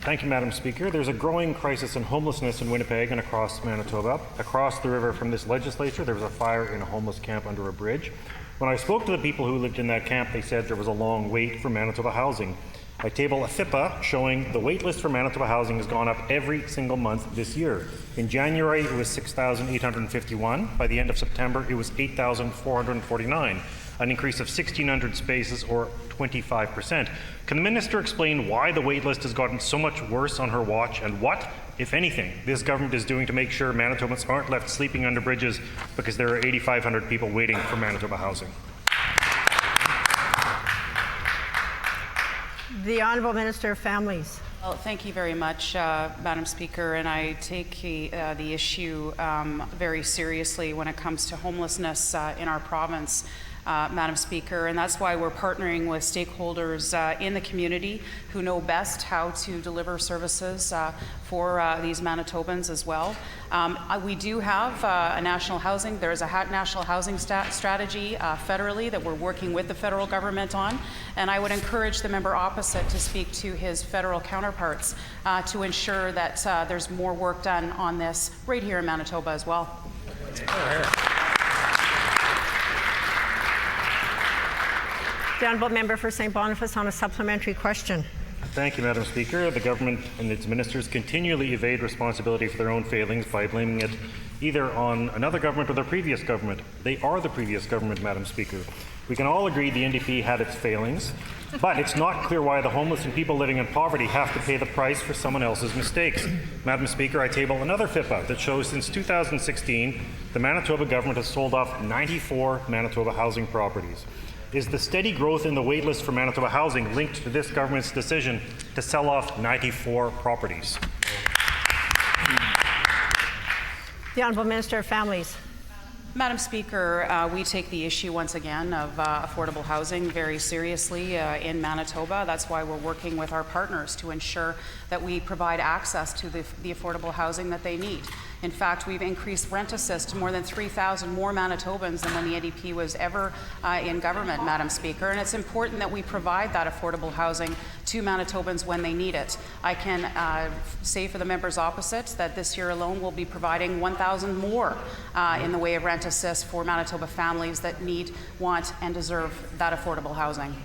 Thank you, Madam Speaker. There's a growing crisis in homelessness in Winnipeg and across Manitoba. Across the river from this legislature, there was a fire in a homeless camp under a bridge. When I spoke to the people who lived in that camp, they said there was a long wait for Manitoba housing. I table a FIPA showing the wait list for Manitoba housing has gone up every single month this year. In January, it was 6,851. By the end of September, it was 8,449, an increase of 1,600 spaces or 25%. Can the minister explain why the wait list has gotten so much worse on her watch and what, if anything, this government is doing to make sure Manitobans aren't left sleeping under bridges because there are 8,500 people waiting for Manitoba housing? The Honourable Minister of Families. Well, thank you very much, Madam Speaker, and I take the issue very seriously when it comes to homelessness in our province, Madam Speaker, and that's why we're partnering with stakeholders in the community who know best how to deliver services for these Manitobans as well. We do have a national housing. There's a national housing strategy federally that we're working with the federal government on, and I would encourage the member opposite to speak to his federal counterparts to ensure that there's more work done on this right here in Manitoba as well. The Honourable Member for St. Boniface on a supplementary question. Thank you, Madam Speaker. The government and its ministers continually evade responsibility for their own failings by blaming it either on another government or the previous government. They are the previous government, Madam Speaker. We can all agree the NDP had its failings, but it's not clear why the homeless and people living in poverty have to pay the price for someone else's mistakes. Madam Speaker, I table another FIPA that shows since 2016, the Manitoba government has sold off 94 Manitoba housing properties. Is the steady growth in the waitlist for Manitoba housing linked to this government's decision to sell off 94 properties? The Honourable Minister of Families. Madam Speaker, we take the issue once again of affordable housing very seriously in Manitoba. That's why we're working with our partners to ensure that we provide access to the affordable housing that they need. In fact, we've increased rent assist to more than 3,000 more Manitobans than when the NDP was ever in government, Madam Speaker. And it's important that we provide that affordable housing to Manitobans when they need it. I can say for the members opposite that this year alone we'll be providing 1,000 more in the way of rent assist for Manitoba families that need, want, and deserve that affordable housing.